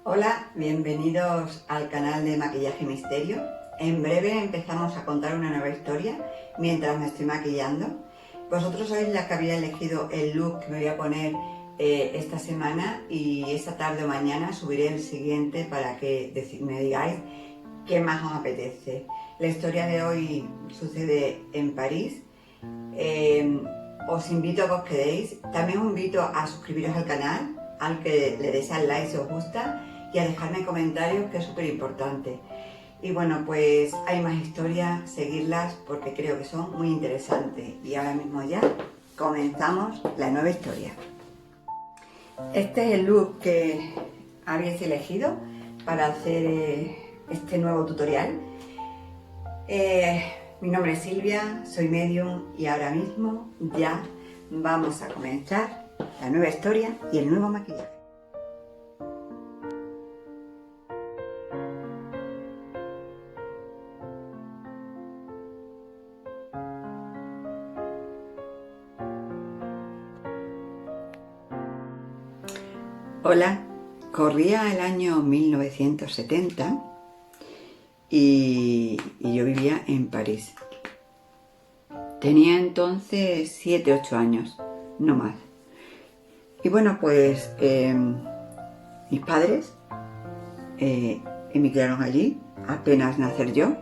Hola, bienvenidos al canal de Maquillaje Misterio. En breve empezamos a contar una nueva historia mientras me estoy maquillando. Vosotros sois la que había elegido el look que me voy a poner esta semana y esta tarde o mañana subiré el siguiente para que me digáis qué más os apetece. La historia de hoy sucede en París. Os invito a que os quedéis. También os invito a suscribiros al canal, al que le deis al like si os gusta y a dejarme comentarios, que es súper importante. Y bueno, pues hay más historias, seguidlas porque creo que son muy interesantes. Y ahora mismo ya comenzamos la nueva historia. Este es el look que habéis elegido para hacer este nuevo tutorial. Mi nombre es Silvia, soy medium y ahora mismo ya vamos a comenzar la nueva historia y el nuevo maquillaje. Hola, corría el año 1970 y yo vivía en París. Tenía entonces 7-8 años, no más. Y bueno, pues mis padres emigraron allí, apenas nacer yo,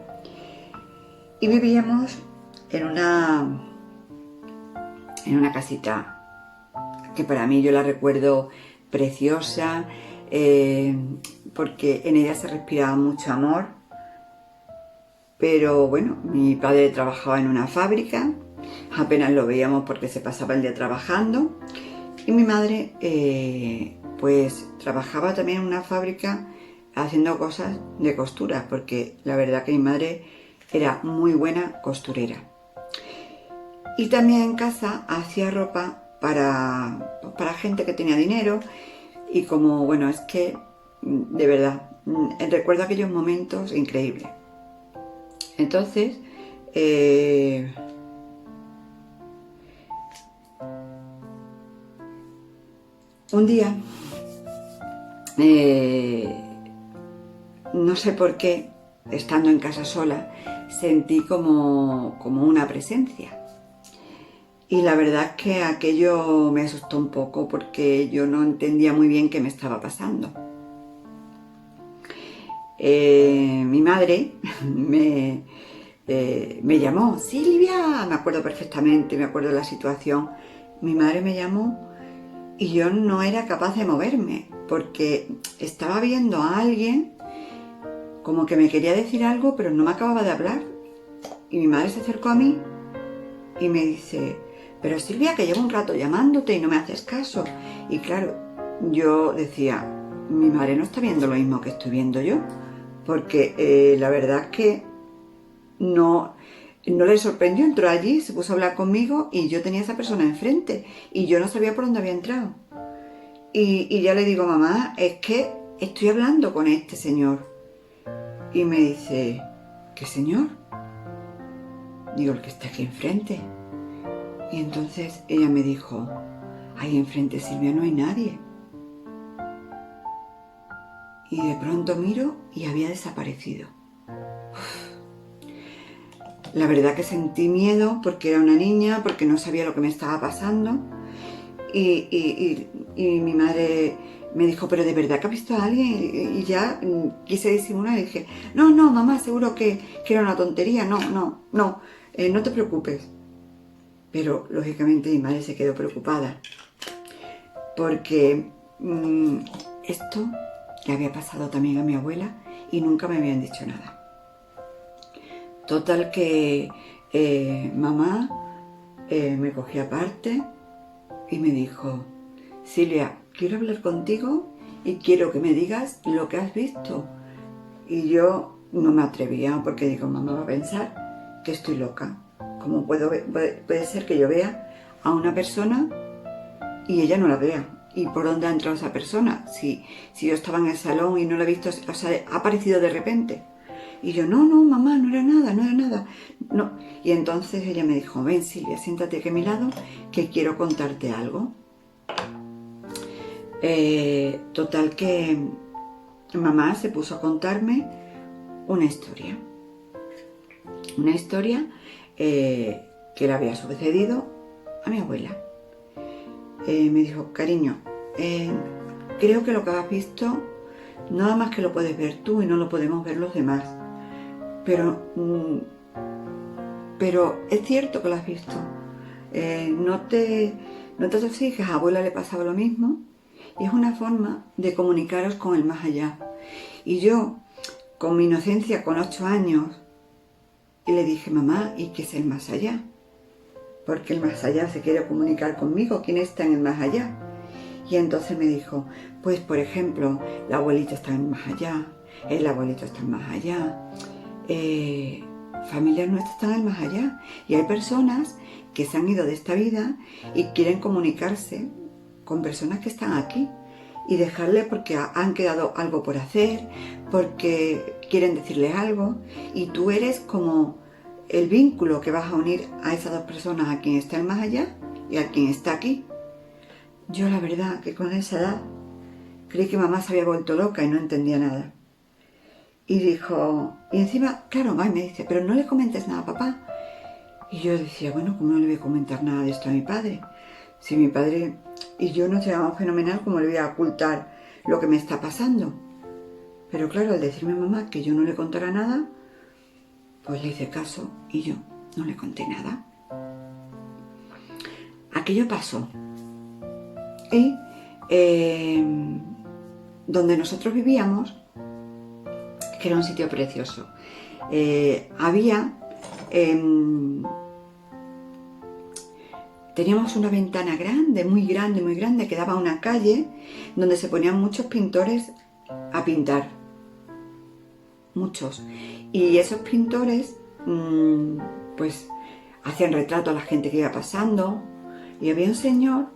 y vivíamos en una casita que para mí yo la recuerdo preciosa, porque en ella se respiraba mucho amor. Pero bueno, mi padre trabajaba en una fábrica, apenas lo veíamos porque se pasaba el día trabajando, y mi madre pues trabajaba también en una fábrica haciendo cosas de costura, porque la verdad que mi madre era muy buena costurera. Y también en casa hacía ropa para gente que tenía dinero, y como bueno, es que de verdad recuerdo aquellos momentos increíbles. Entonces, un día, no sé por qué, estando en casa sola, sentí como una presencia. Y la verdad es que aquello me asustó un poco porque yo no entendía muy bien qué me estaba pasando. Mi madre me llamó, Silvia, me acuerdo perfectamente, me acuerdo de la situación. Mi madre me llamó y yo no era capaz de moverme porque estaba viendo a alguien como que me quería decir algo, pero no me acababa de hablar. Y mi madre se acercó a mí y me dice, pero Silvia, que llevo un rato llamándote y no me haces caso. Y claro, yo decía, mi madre no está viendo lo mismo que estoy viendo yo, porque la verdad es que no le sorprendió. Entró allí, se puso a hablar conmigo y yo tenía a esa persona enfrente y yo no sabía por dónde había entrado. Y ya le digo, mamá, es que estoy hablando con este señor. Y me dice, ¿qué señor? Digo, el que está aquí enfrente. Y entonces ella me dijo, ahí enfrente, Silvia, no hay nadie. Y de pronto miro y había desaparecido. La verdad que sentí miedo porque era una niña, porque no sabía lo que me estaba pasando. Y mi madre me dijo, pero ¿de verdad que ha visto a alguien? Y ya quise disimular y dije, no, mamá, seguro que era una tontería, no te preocupes. Pero lógicamente mi madre se quedó preocupada porque esto le había pasado también a mi abuela y nunca me habían dicho nada. Total que mamá me cogió aparte y me dijo, Silvia, quiero hablar contigo y quiero que me digas lo que has visto. Y yo no me atrevía porque digo, mamá va a pensar que estoy loca. ¿Cómo puede ser que yo vea a una persona y ella no la vea? ¿Y por dónde ha entrado esa persona? Si yo estaba en el salón y no la he visto, o sea, ha aparecido de repente. Y yo, no, mamá, no era nada. No. Y entonces ella me dijo, ven Silvia, siéntate aquí a mi lado, que quiero contarte algo. Total que mamá se puso a contarme una historia. Una historia que le había sucedido a mi abuela. Me dijo, cariño, creo que lo que has visto, nada más que lo puedes ver tú y no lo podemos ver los demás. Pero es cierto que lo has visto. No te fijes, a abuela le pasaba lo mismo. Y es una forma de comunicaros con el más allá. Y yo, con mi inocencia, con 8 años, le dije, mamá, ¿y qué es el más allá? Porque el más allá se quiere comunicar conmigo. ¿Quién está en el más allá? Y entonces me dijo, pues por ejemplo, la abuelita está en el más allá, el abuelito está en el más allá, familias nuestras están en el más allá. Y hay personas que se han ido de esta vida y quieren comunicarse con personas que están aquí y dejarle porque han quedado algo por hacer, porque quieren decirle algo, y tú eres como el vínculo que vas a unir a esas dos personas, a quien está el más allá y a quien está aquí. Yo la verdad que con esa edad creí que mamá se había vuelto loca y no entendía nada. Y dijo, y encima, claro, me dice, pero no le comentes nada a papá. Y yo decía, bueno, ¿cómo no le voy a comentar nada de esto a mi padre? Si mi padre y yo nos llevamos fenomenal, ¿cómo le voy a ocultar lo que me está pasando? Pero claro, al decirme mamá que yo no le contara nada, pues le hice caso y yo no le conté nada. Aquello pasó. Y donde nosotros vivíamos, que era un sitio precioso, teníamos una ventana grande, muy grande, que daba a una calle donde se ponían muchos pintores a pintar. Muchos. Y esos pintores, pues, hacían retrato a la gente que iba pasando. Y había un señor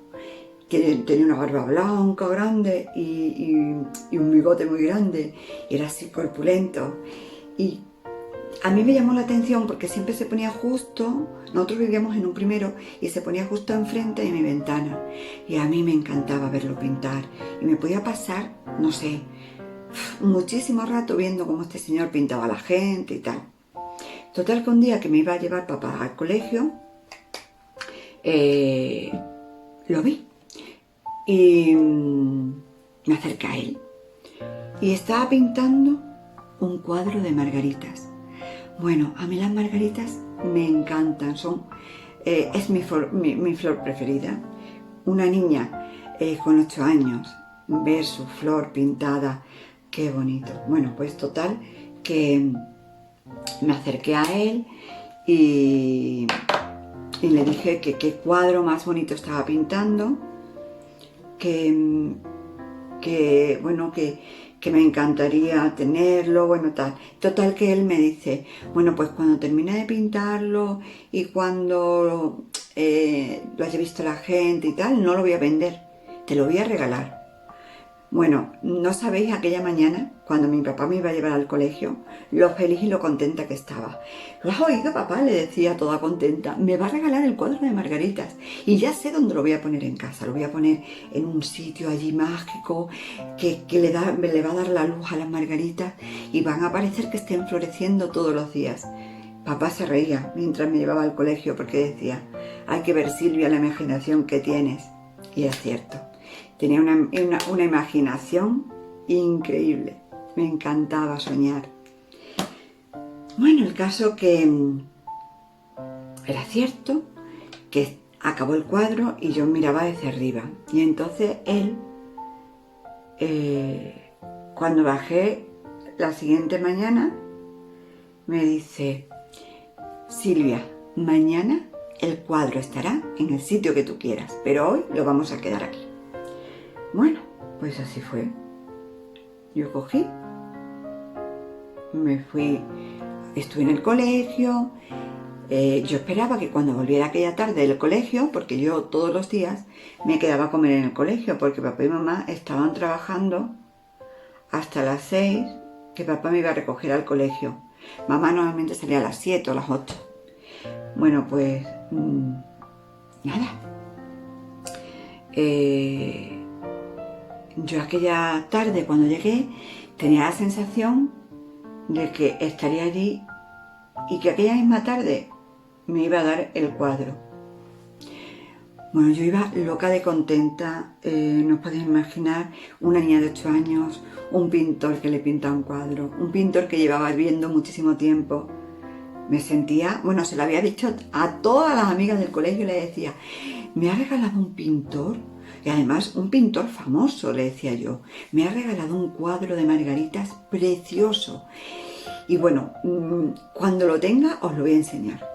que tenía una barba blanca grande y un bigote muy grande. Y era así corpulento. Y a mí me llamó la atención porque siempre se ponía justo, nosotros vivíamos en un primero, y se ponía justo enfrente de mi ventana. Y a mí me encantaba verlo pintar. Y me podía pasar, no sé, muchísimo rato viendo cómo este señor pintaba a la gente y tal. Total que un día que me iba a llevar papá al colegio, lo vi. Y me acerqué a él. Y estaba pintando un cuadro de margaritas. Bueno, a mí las margaritas me encantan, es mi flor preferida. Una niña con 8 años, ver su flor pintada, qué bonito. Bueno, pues total, que me acerqué a él y le dije que qué cuadro más bonito estaba pintando, que me encantaría tenerlo, bueno, tal. Total que él me dice, bueno, pues cuando termine de pintarlo y cuando lo haya visto la gente y tal, no lo voy a vender, te lo voy a regalar. Bueno, no sabéis aquella mañana, cuando mi papá me iba a llevar al colegio, lo feliz y lo contenta que estaba. ¿Lo has oído, papá?, le decía toda contenta. Me va a regalar el cuadro de margaritas y ya sé dónde lo voy a poner en casa. Lo voy a poner en un sitio allí mágico que le va a dar la luz a las margaritas y van a parecer que estén floreciendo todos los días. Papá se reía mientras me llevaba al colegio porque decía, hay que ver, Silvia, la imaginación que tienes. Y es cierto. Tenía una imaginación increíble. Me encantaba soñar. Bueno, el caso que era cierto que acabó el cuadro y yo miraba desde arriba. Y entonces él, cuando bajé la siguiente mañana, me dice, Silvia, mañana el cuadro estará en el sitio que tú quieras, pero hoy lo vamos a quedar aquí. Bueno, pues así fue. Yo cogí, me fui, estuve en el colegio. Yo esperaba que cuando volviera aquella tarde del colegio, porque yo todos los días me quedaba a comer en el colegio, porque papá y mamá estaban trabajando hasta las 6, que papá me iba a recoger al colegio. Mamá normalmente salía a las 7 o las 8. Bueno, pues nada. yo aquella tarde cuando llegué tenía la sensación de que estaría allí y que aquella misma tarde me iba a dar el cuadro. Bueno, yo iba loca de contenta, no os podéis imaginar, una niña de 8 años, un pintor que le pinta un cuadro, un pintor que llevaba viendo muchísimo tiempo. Me sentía, bueno, se lo había dicho a todas las amigas del colegio, le decía, me ha regalado un pintor, y además un pintor famoso, le decía yo, me ha regalado un cuadro de margaritas precioso. Y bueno, cuando lo tenga os lo voy a enseñar,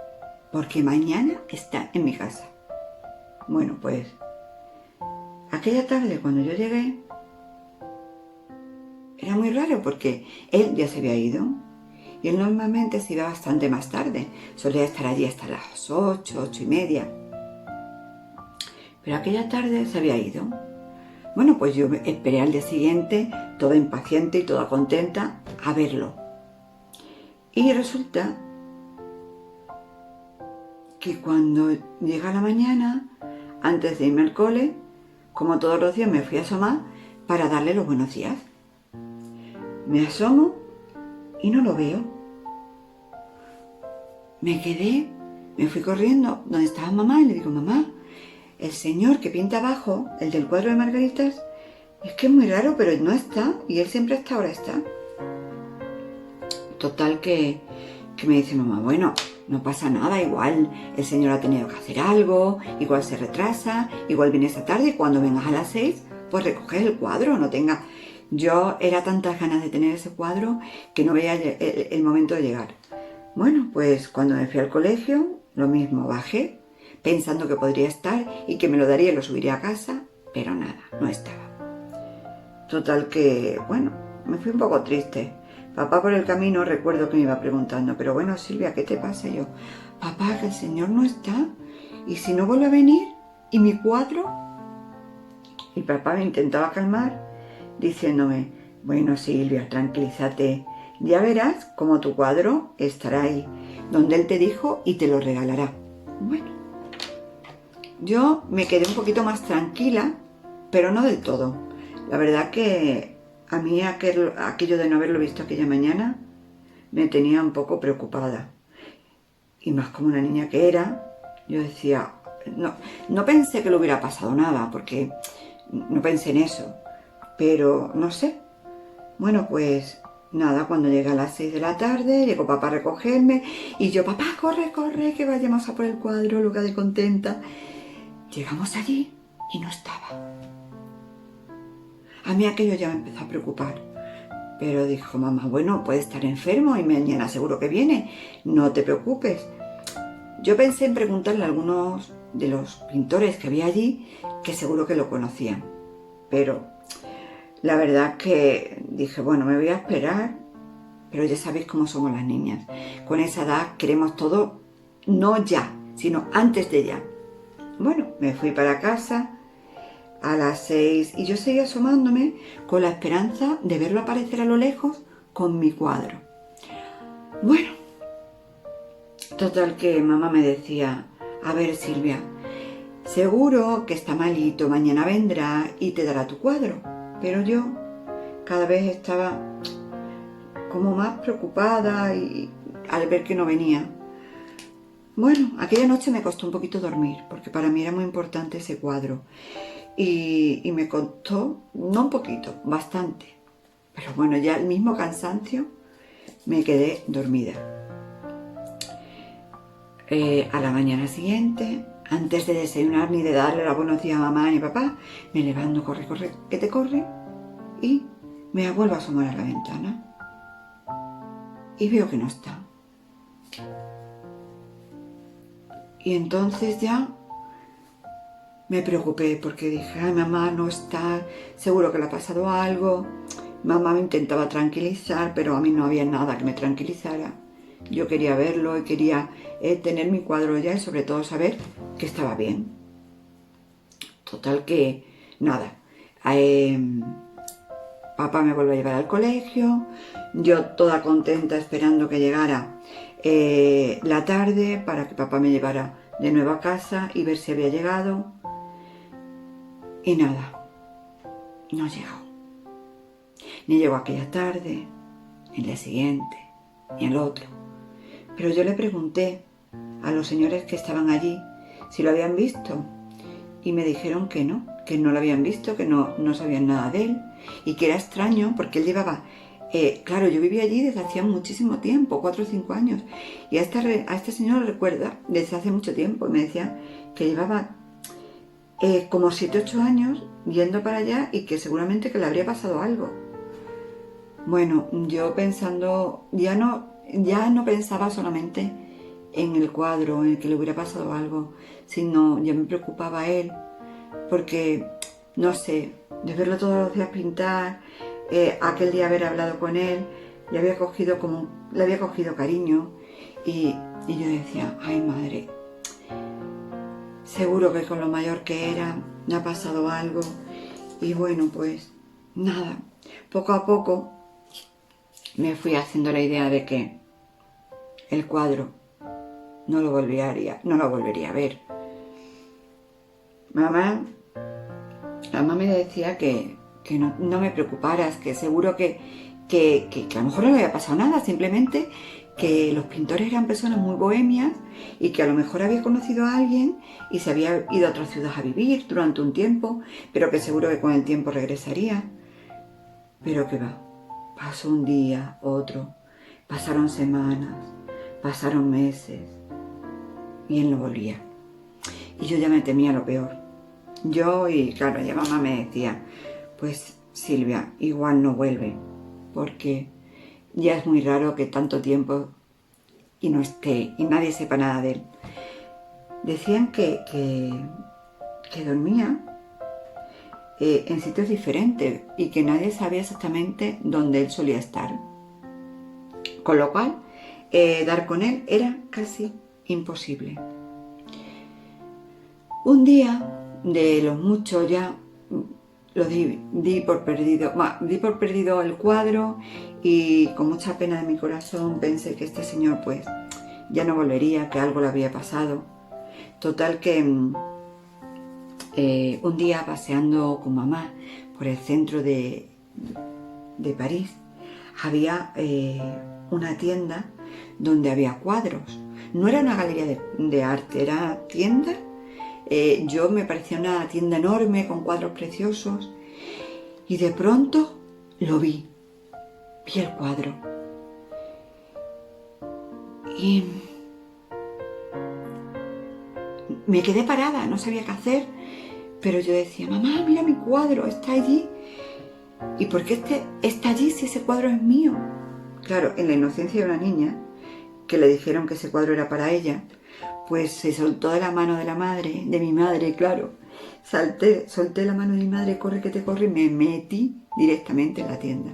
porque mañana está en mi casa. Bueno, pues aquella tarde cuando yo llegué, era muy raro porque él ya se había ido y él normalmente se iba bastante más tarde, solía estar allí hasta las 8, 8:30. Pero aquella tarde se había ido. Bueno, pues yo esperé al día siguiente, toda impaciente y toda contenta, a verlo. Y resulta que cuando llega la mañana, antes de irme al cole, como todos los días me fui a asomar para darle los buenos días. Me asomo y no lo veo. Me quedé, me fui corriendo donde estaba mamá y le digo, mamá, el señor que pinta abajo, el del cuadro de margaritas, es que es muy raro, pero no está, y él siempre está, ahora está. Total que me dice mamá, bueno, no pasa nada, igual el señor ha tenido que hacer algo, igual se retrasa, igual viene esta tarde y cuando vengas a las 6, pues recoges el cuadro, no tenga... Yo era tantas ganas de tener ese cuadro que no veía el momento de llegar. Bueno, pues cuando me fui al colegio, lo mismo, bajé, pensando que podría estar y que me lo daría y lo subiría a casa, pero nada, no estaba. Total que, bueno, me fui un poco triste. Papá por el camino recuerdo que me iba preguntando, pero bueno, Silvia, ¿qué te pasa? Y yo, papá, que el señor no está, y si no vuelve a venir, ¿y mi cuadro? Y papá me intentaba calmar, diciéndome, bueno, Silvia, tranquilízate, ya verás cómo tu cuadro estará ahí, donde él te dijo y te lo regalará. Bueno, yo me quedé un poquito más tranquila, pero no del todo. La verdad que a mí aquello de no haberlo visto aquella mañana me tenía un poco preocupada. Y más como una niña que era, yo decía, no pensé que le hubiera pasado nada, porque no pensé en eso. Pero no sé. Bueno, pues nada, cuando llegué a las 6 de la tarde, llegó papá a recogerme y yo, papá, corre, corre, que vayamos a por el cuadro, loca de contenta. Llegamos allí y no estaba. A mí aquello ya me empezó a preocupar. Pero dijo mamá, bueno, puede estar enfermo y mañana seguro que viene, no te preocupes. Yo pensé en preguntarle a algunos de los pintores que había allí, que seguro que lo conocían. Pero la verdad que dije, bueno, me voy a esperar, pero ya sabéis cómo somos las niñas. Con esa edad queremos todo, no ya, sino antes de ya. Bueno, me fui para casa a las 6 y yo seguía asomándome con la esperanza de verlo aparecer a lo lejos con mi cuadro. Bueno, total que mamá me decía, a ver Silvia, seguro que está malito, mañana vendrá y te dará tu cuadro. Pero yo cada vez estaba como más preocupada y al ver que no venía. Bueno, aquella noche me costó un poquito dormir, porque para mí era muy importante ese cuadro. Y me costó, no un poquito, bastante. Pero bueno, ya el mismo cansancio, me quedé dormida. A la mañana siguiente, antes de desayunar ni de darle los buenos días a mamá ni a papá, me levanto, corre, corre, que te corre, y me vuelvo a asomar a la ventana. Y veo que no está. Y entonces ya me preocupé porque dije, ay, mamá no está, seguro que le ha pasado algo. Mamá me intentaba tranquilizar, pero a mí no había nada que me tranquilizara. Yo quería verlo y quería tener mi cuadro ya y sobre todo saber que estaba bien. Total que, nada, papá me vuelve a llevar al colegio, yo toda contenta esperando que llegara la tarde para que papá me llevara de nuevo a casa y ver si había llegado. Y nada, no llegó. Ni llegó aquella tarde, ni el día siguiente, ni el otro. Pero yo le pregunté a los señores que estaban allí si lo habían visto y me dijeron que no lo habían visto, que no sabían nada de él y que era extraño porque él llevaba... claro, yo vivía allí desde hacía muchísimo tiempo, 4 o 5 años, y a este señor lo recuerda desde hace mucho tiempo y me decía que llevaba como 7 o 8 años yendo para allá y que seguramente que le habría pasado algo. Bueno, yo pensando, ya no pensaba solamente en el cuadro, en el que le hubiera pasado algo, sino ya me preocupaba él, porque, no sé, de verlo todos los días pintar, aquel día haber hablado con él, le había cogido cariño y yo decía, ay madre, seguro que con lo mayor que era, me ha pasado algo. Y bueno, pues nada, poco a poco me fui haciendo la idea de que el cuadro no lo volvería a ver. Mamá me decía que no me preocuparas, que seguro que a lo mejor no le había pasado nada, simplemente que los pintores eran personas muy bohemias y que a lo mejor había conocido a alguien y se había ido a otra ciudad a vivir durante un tiempo, pero que seguro que con el tiempo regresaría. Pero que va, pasó un día, otro, pasaron semanas, pasaron meses y él no volvía. Y yo ya me temía lo peor. Y claro, ya mamá me decía, pues Silvia, igual no vuelve, porque ya es muy raro que tanto tiempo y no esté y nadie sepa nada de él. Decían que dormía en sitios diferentes y que nadie sabía exactamente dónde él solía estar. Con lo cual, dar con él era casi imposible. Un día, de los muchos ya, lo di por perdido el cuadro y con mucha pena de mi corazón pensé que este señor pues ya no volvería, que algo le había pasado. Total que un día paseando con mamá por el centro de París había una tienda donde había cuadros. No era una galería de arte, era tienda. Yo me parecía una tienda enorme con cuadros preciosos y de pronto lo vi el cuadro y me quedé parada, no sabía qué hacer, pero yo decía, mamá, mira mi cuadro, está allí. ¿Y por qué está allí si ese cuadro es mío? Claro, en la inocencia de una niña, que le dijeron que ese cuadro era para ella, pues se soltó de la mano de mi madre, claro. Solté la mano de mi madre, corre que te corre, y me metí directamente en la tienda.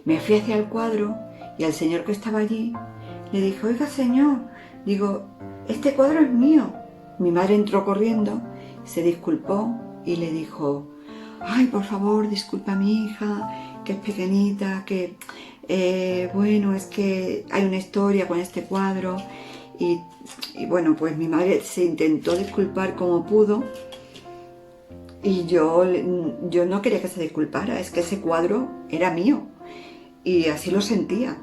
Me fui hacia el cuadro y al señor que estaba allí le dije, oiga señor, digo, este cuadro es mío. Mi madre entró corriendo, se disculpó y le dijo, ay, por favor, disculpa a mi hija, que es pequeñita, que bueno, es que hay una historia con este cuadro. Y bueno, pues mi madre se intentó disculpar como pudo y yo no quería que se disculpara, es que ese cuadro era mío y así lo sentía.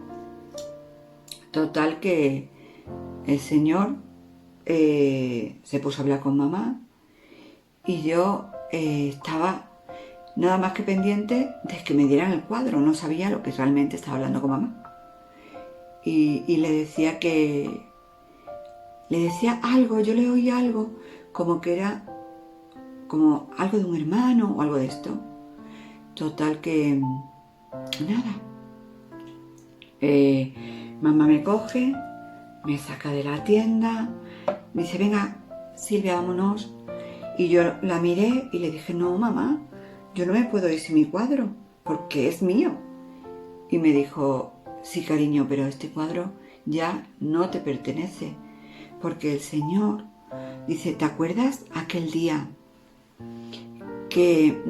Total que el señor se puso a hablar con mamá y yo estaba nada más que pendiente de que me dieran el cuadro, no sabía lo que realmente estaba hablando con mamá. Y le decía algo, yo le oí algo, como que era como algo de un hermano o algo de esto. Total que nada. Mamá me coge, me saca de la tienda, dice, venga, Silvia, vámonos. Y yo la miré y le dije, no, mamá, yo no me puedo ir sin mi cuadro, porque es mío. Y me dijo, sí, cariño, pero este cuadro ya no te pertenece, porque el Señor dice, ¿te acuerdas aquel día que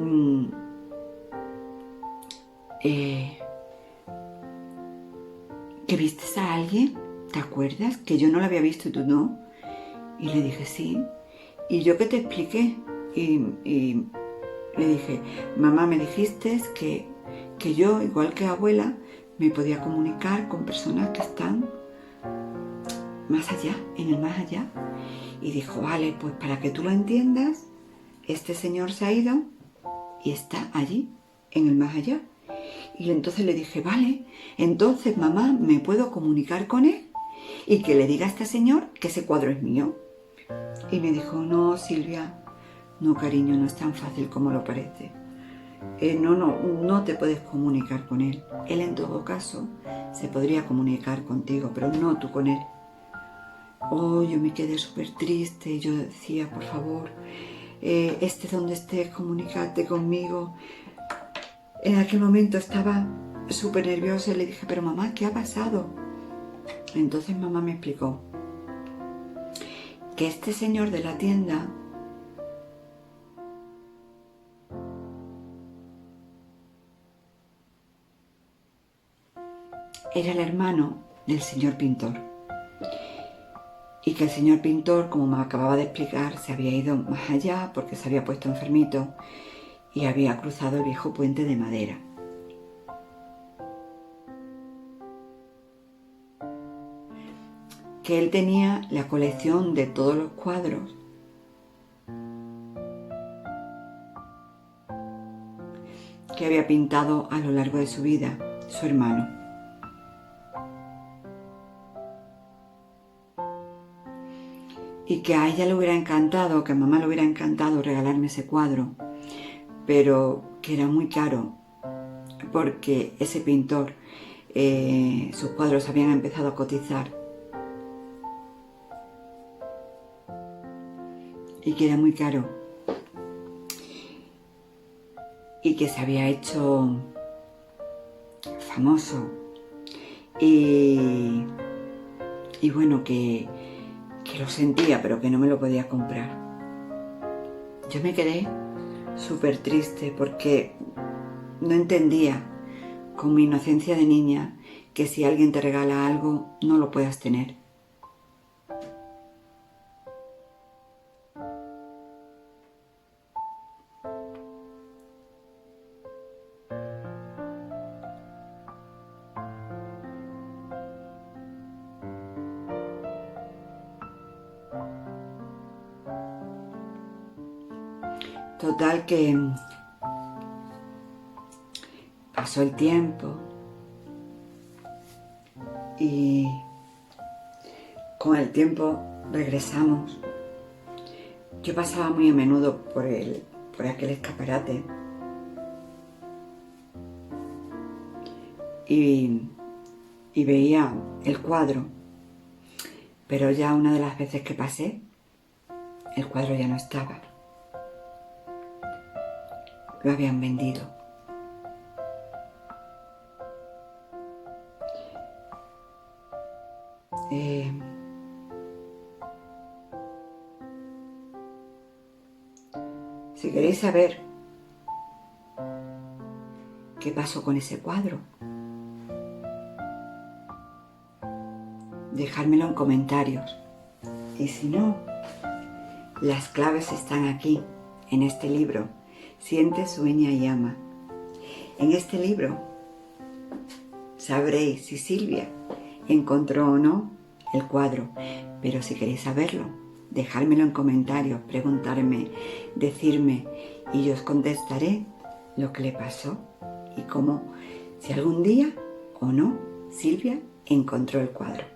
vistes a alguien? ¿Te acuerdas? Que yo no lo había visto y tú no. Y le dije, sí. Y yo que te expliqué y Le dije, mamá, me dijiste que yo, igual que abuela, me podía comunicar con personas que están más allá, en el más allá. Y dijo, vale, pues para que tú lo entiendas, este señor se ha ido y está allí, en el más allá. Y entonces le dije, vale, entonces mamá, ¿me puedo comunicar con él? Y que le diga a este señor que ese cuadro es mío. Y me dijo, no, Silvia, no, cariño, no es tan fácil como lo parece. No te puedes comunicar con él. Él en todo caso se podría comunicar contigo, pero no tú con él. Oh, yo me quedé súper triste. Yo decía, por favor, donde estés, comunícate conmigo. En aquel momento estaba súper nerviosa y le dije, pero mamá, ¿qué ha pasado? Entonces mamá me explicó que este señor de la tienda era el hermano del señor pintor. Y que el señor pintor, como me acababa de explicar, se había ido más allá porque se había puesto enfermito y había cruzado el viejo puente de madera. Que él tenía la colección de todos los cuadros que había pintado a lo largo de su vida su hermano. Y que a ella le hubiera encantado, que a mamá le hubiera encantado regalarme ese cuadro, pero que era muy caro porque ese pintor, sus cuadros habían empezado a cotizar y que era muy caro y que se había hecho famoso y bueno, que lo sentía pero que no me lo podía comprar. Yo me quedé súper triste porque no entendía con mi inocencia de niña que si alguien te regala algo no lo puedas tener. Total que pasó el tiempo y con el tiempo regresamos. Yo pasaba muy a menudo por aquel escaparate y veía el cuadro, pero ya una de las veces que pasé, el cuadro ya no estaba. Lo habían vendido. Si queréis saber qué pasó con ese cuadro, dejádmelo en comentarios. Y si no, las claves están aquí, en este libro, Siente, Sueña y Ama. En este libro sabréis si Silvia encontró o no el cuadro, pero si queréis saberlo, dejármelo en comentarios, preguntarme, decirme, y yo os contestaré lo que le pasó y cómo, si algún día o no, Silvia encontró el cuadro.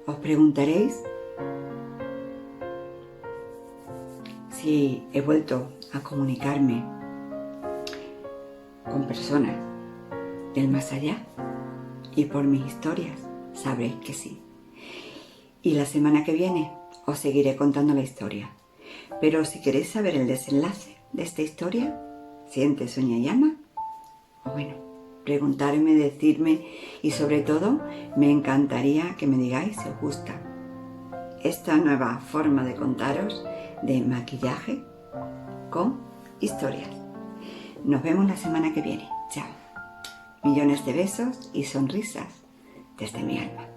Os preguntaréis si he vuelto a comunicarme con personas del más allá, y por mis historias sabréis que sí. Y la semana que viene os seguiré contando la historia. Pero si queréis saber el desenlace de esta historia, Siente, Sueña y Ama, bueno, preguntarme, decirme, y sobre todo me encantaría que me digáis si os gusta esta nueva forma de contaros de maquillaje con historias. Nos vemos la semana que viene. Chao. Millones de besos y sonrisas desde mi alma.